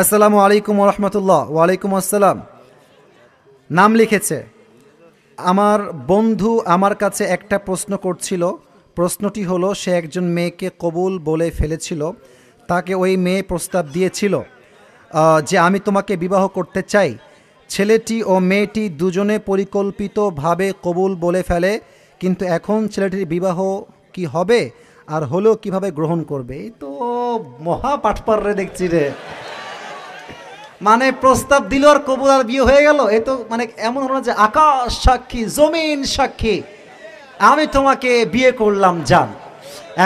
আসসালামু আলাইকুম রহমতুল্লাহ। ওয়ালাইকুম আসসালাম। নাম লিখেছে। আমার বন্ধু আমার কাছে একটা প্রশ্ন করছিল। প্রশ্নটি হলো, সে একজন মেয়েকে কবুল বলে ফেলেছিল। তাকে ওই মেয়ে প্রস্তাব দিয়েছিল যে আমি তোমাকে বিবাহ করতে চাই। ছেলেটি ও মেয়েটি দুজনে পরিকল্পিতভাবে কবুল বলে ফেলে, কিন্তু এখন ছেলেটির বিবাহ কি হবে, আর হলেও কিভাবে গ্রহণ করবে? এই তো মহা পাঠপার রে দেখছি রে। মানে প্রস্তাব দিল আর কবুল আর বিয়ে হয়ে গেল। এ তো মানে এমন হলো যে আকাশ সাক্ষী জমিন সাক্ষী আমি তোমাকে বিয়ে করলাম জান।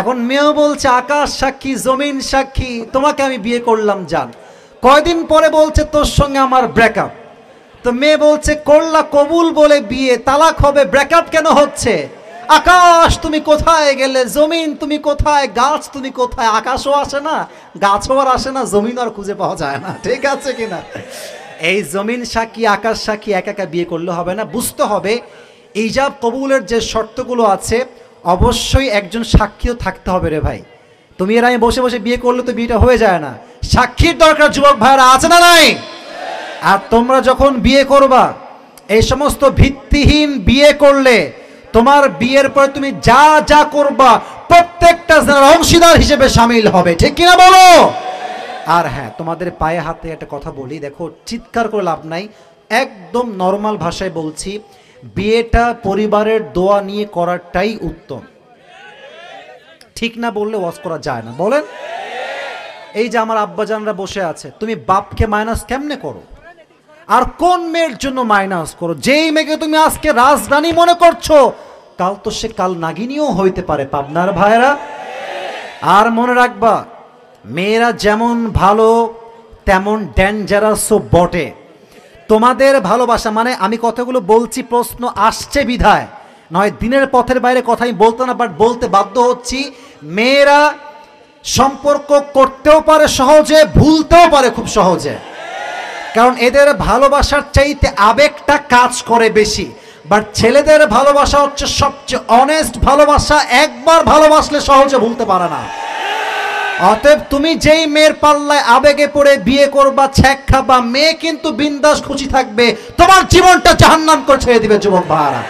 এখন মেয়েও বলছে আকাশ সাক্ষী জমিন সাক্ষী তোমাকে আমি বিয়ে করলাম জান। কয়দিন পরে বলছে তোর সঙ্গে আমার ব্রেকআপ। তো মেয়ে বলছে করলা কবুল বলে বিয়ে, তালাক হবে, ব্রেকআপ কেন হচ্ছে? আকাশ তুমি কোথায় গেলে, জমিন তুমি কোথায়, গাছ তুমি কোথায়? আকাশও আসে না, গাছও আর আসে না, জমিন আর খুঁজে পাওয়া যায় না। ঠিক আছে কিনা? এই জমিন সাক্ষী আকাশ সাক্ষী একা একা বিয়ে করলে হবে না, বুঝতে হবে ইজাব কবুলের যে শর্তগুলো আছে অবশ্যই একজন সাক্ষীও থাকতে হবে রে ভাই। তুমি এর আমি বসে বসে বিয়ে করলে তো বিয়েটা হয়ে যায় না, সাক্ষীর দরকার। যুবক ভাইরা আছে না নাই? আর তোমরা যখন বিয়ে করবা, এই সমস্ত ভিত্তিহীন বিয়ে করলে তোমার বিয়ের পরে তুমি যা যা করবা প্রত্যেকটা অংশীদার হিসেবে সামিল হবে। ঠিক কিনা বলো? আর হ্যাঁ, তোমাদের পায়ে হাতে একটা কথা বলি, দেখো চিৎকার করে লাভ নাই, একদম নর্মাল ভাষায় বলছি, বিয়েটা পরিবারের দোয়া নিয়ে করাটাই উত্তম। ঠিক না বললে ওয়াজ করা যায় না, বলেন? এই যে আমার আব্বাজানরা বসে আছে, তুমি বাপকে মাইনাস কেমনে করো? আর কোন মেয়ের জন্য মাইনাস করো? যেই মেয়েকে তুমি আজকে রাজরানী মনে করছো, কাল তো সে কাল নাগিনীও হইতে পারে পাবনার ভাইরা। আর মনে রাখবা, মেয়েরা যেমন ভালো তেমন ডেঞ্জারাসও বটে। তোমাদের ভালোবাসা মানে আমি কথাগুলো বলছি প্রশ্ন আসছে বিধায়, নয় দিনের পথের বাইরে কথা আমি বলতো না, বাট বলতে বাধ্য হচ্ছি। মেয়েরা সম্পর্ক করতেও পারে সহজে, ভুলতেও পারে খুব সহজে, কারণ এদের ভালোবাসার চাইতে আবেগটা কাজ করে বেশি। বাট ছেলেদের ভালোবাসা হচ্ছে সবচেয়ে অনেস্ট ভালোবাসা, একবার ভালোবাসলে সহজে ভুলতে পারে না। অতএব তুমি যেই মেয়ের পাল্লায় আবেগে পড়ে বিয়ে করবা, ছ্যাক খাবা, মেয়ে কিন্তু বিন্দাস খুশি থাকবে, তোমার জীবনটা জাহান্নাম করে ছেড়ে দিবে যুবক ভাইরা।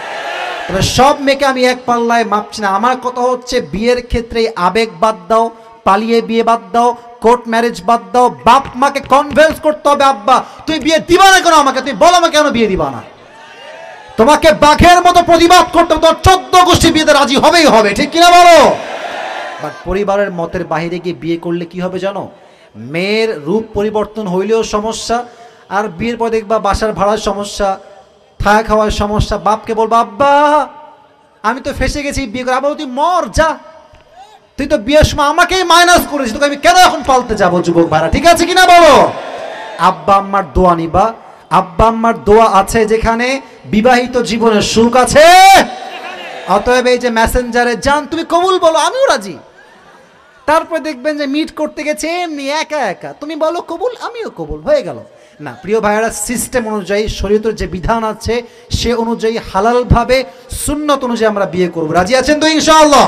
তবে সব মেয়েকে আমি এক পাল্লায় মাপছি না। আমার কথা হচ্ছে বিয়ের ক্ষেত্রে আবেগ বাদ দাও, পালিয়ে বিয়ে বাদ দাও, কোর্ট ম্যারেজ বাদ দাও। বাপ মাকে কনভিন্স করতে হবে, আব্বা তুই বিয়ে দিবা না কেন আমাকে, তুই বল আমাকে কেন বিয়ে দিবা না। তোমাকে বাঘের মতো প্রতিবাদ করতে হবে, তোমার 14 গোষ্ঠী বিয়েতে রাজি হবেই হবে। ঠিক কিনা বলো? বাট পরিবারের মতের বাহিরে গিয়ে বিয়ে করলে কি হবে জানো? মেয়ের রূপ পরিবর্তন হইলেও সমস্যা, আর বিয়ের পর দেখবা বাসার ভাড়ার সমস্যা, থাকা খাওয়ার সমস্যা। বাপকে বলবা আব্বা আমি তো ফেসে গেছি বিয়ে করে। আব্বা তুই মর যা, তুই তো বিয়ের সময় আমাকেই মাইনাস করেছিস, তোকে আমি কেন এখন পালতে যাবো? যুবক ভাইরা ঠিক আছে কিনা বলো? আব্বা আম্মার দোয়া নিবা। আব্বা আম্মার দোয়া আছে যেখানে, বিবাহিত জীবনের সুখ আছে। অতএব এই যে মেসেঞ্জারে যান তুমি কবুল বলো, আমিও রাজি। তারপরে দেখবেন যে মিট করতে গেছে এমনি একা একা, তুমি বলো কবুল, আমিও কবুল, হয়ে গেল না। প্রিয় ভাইয়েরা, সিস্টেম অনুযায়ী শরীয়তের যে বিধান আছে সে অনুযায়ী হালালভাবে সুন্নত অনুযায়ী আমরা বিয়ে করবো। রাজি আছেন তো ইনশাআল্লাহ?